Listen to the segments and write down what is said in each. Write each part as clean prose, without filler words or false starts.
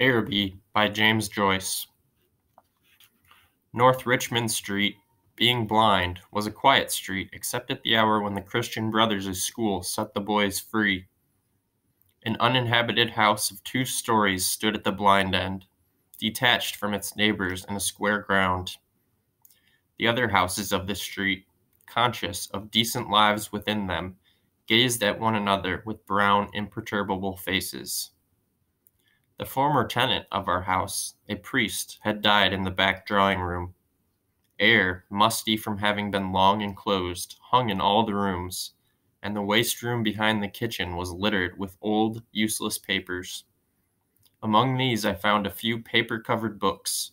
Araby by James Joyce. North Richmond Street, being blind, was a quiet street except at the hour when the Christian Brothers' school set the boys free. An uninhabited house of 2 stories stood at the blind end, detached from its neighbors in a square ground. The other houses of the street, conscious of decent lives within them, gazed at one another with brown, imperturbable faces. The former tenant of our house, a priest, had died in the back drawing-room. Air, musty from having been long enclosed, hung in all the rooms, and the waste-room behind the kitchen was littered with old, useless papers. Among these I found a few paper-covered books,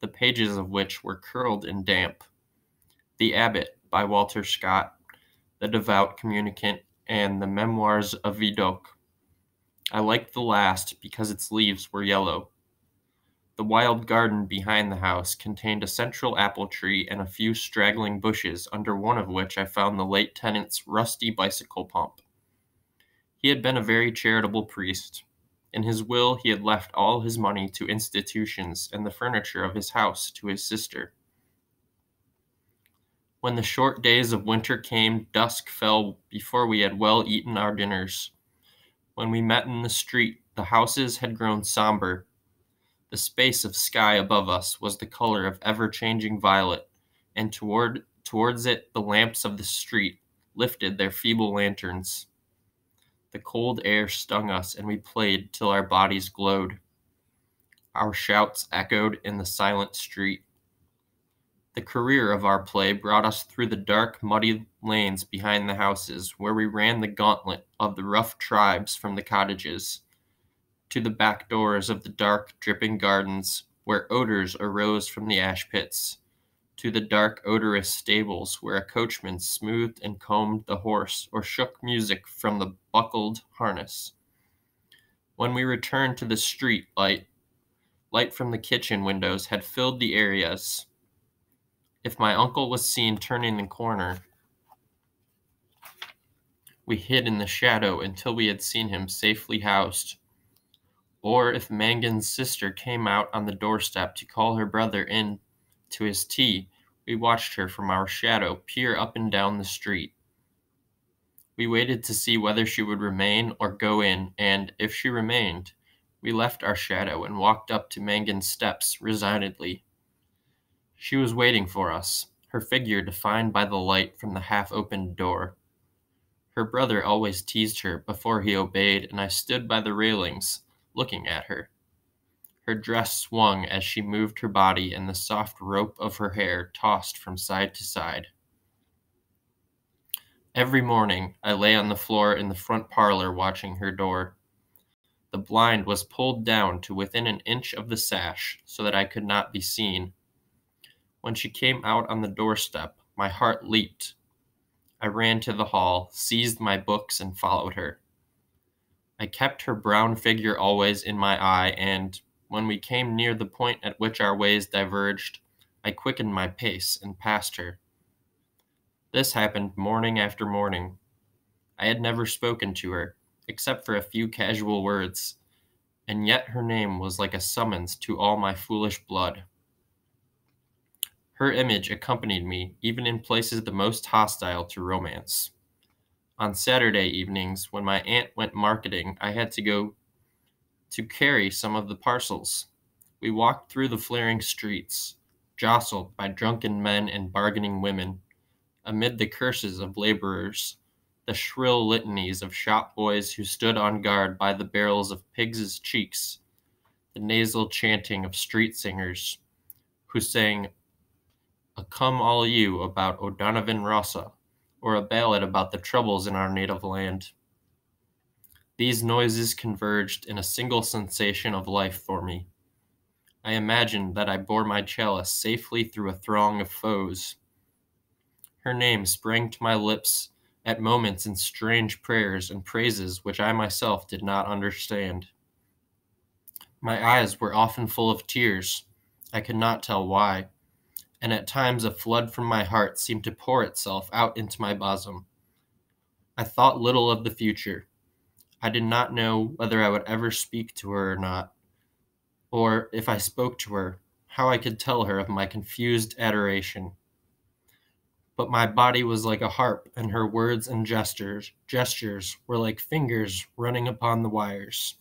the pages of which were curled and damp. The Abbot, by Walter Scott, The Devout Communicant, and the Memoirs of Vidocq. I liked the last because its leaves were yellow. The wild garden behind the house contained a central apple tree and a few straggling bushes, under one of which I found the late tenant's rusty bicycle pump. He had been a very charitable priest. In his will he had left all his money to institutions and the furniture of his house to his sister. When the short days of winter came, dusk fell before we had well eaten our dinners. When we met in the street, the houses had grown somber. The space of sky above us was the color of ever-changing violet, and towards it the lamps of the street lifted their feeble lanterns. The cold air stung us, and we played till our bodies glowed. Our shouts echoed in the silent street. The career of our play brought us through the dark, muddy lanes behind the houses, where we ran the gauntlet of the rough tribes from the cottages, to the back doors of the dark, dripping gardens, where odors arose from the ash pits, to the dark, odorous stables, where a coachman smoothed and combed the horse or shook music from the buckled harness. When we returned to the street, light from the kitchen windows had filled the areas. If my uncle was seen turning the corner, we hid in the shadow until we had seen him safely housed. Or if Mangan's sister came out on the doorstep to call her brother in to his tea, we watched her from our shadow peer up and down the street. We waited to see whether she would remain or go in, and if she remained, we left our shadow and walked up to Mangan's steps resignedly. She was waiting for us, her figure defined by the light from the half-opened door. Her brother always teased her before he obeyed, and I stood by the railings, looking at her. Her dress swung as she moved her body, and the soft rope of her hair tossed from side to side. Every morning I lay on the floor in the front parlor watching her door. The blind was pulled down to within an inch of the sash, so that I could not be seen. When she came out on the doorstep, my heart leaped. I ran to the hall, seized my books, and followed her. I kept her brown figure always in my eye, and when we came near the point at which our ways diverged, I quickened my pace and passed her. This happened morning after morning. I had never spoken to her, except for a few casual words, and yet her name was like a summons to all my foolish blood. Her image accompanied me, even in places the most hostile to romance. On Saturday evenings, when my aunt went marketing, I had to go to carry some of the parcels. We walked through the flaring streets, jostled by drunken men and bargaining women, amid the curses of laborers, the shrill litanies of shop boys who stood on guard by the barrels of pigs' cheeks, the nasal chanting of street singers, who sang a Come All You about O'Donovan Rossa, or a ballad about the troubles in our native land. These noises converged in a single sensation of life for me. I imagined that I bore my chalice safely through a throng of foes. Her name sprang to my lips at moments in strange prayers and praises which I myself did not understand. My eyes were often full of tears. I could not tell why, and at times a flood from my heart seemed to pour itself out into my bosom. I thought little of the future. I did not know whether I would ever speak to her or not. or if I spoke to her, how I could tell her of my confused adoration. But my body was like a harp, and her words and gestures were like fingers running upon the wires.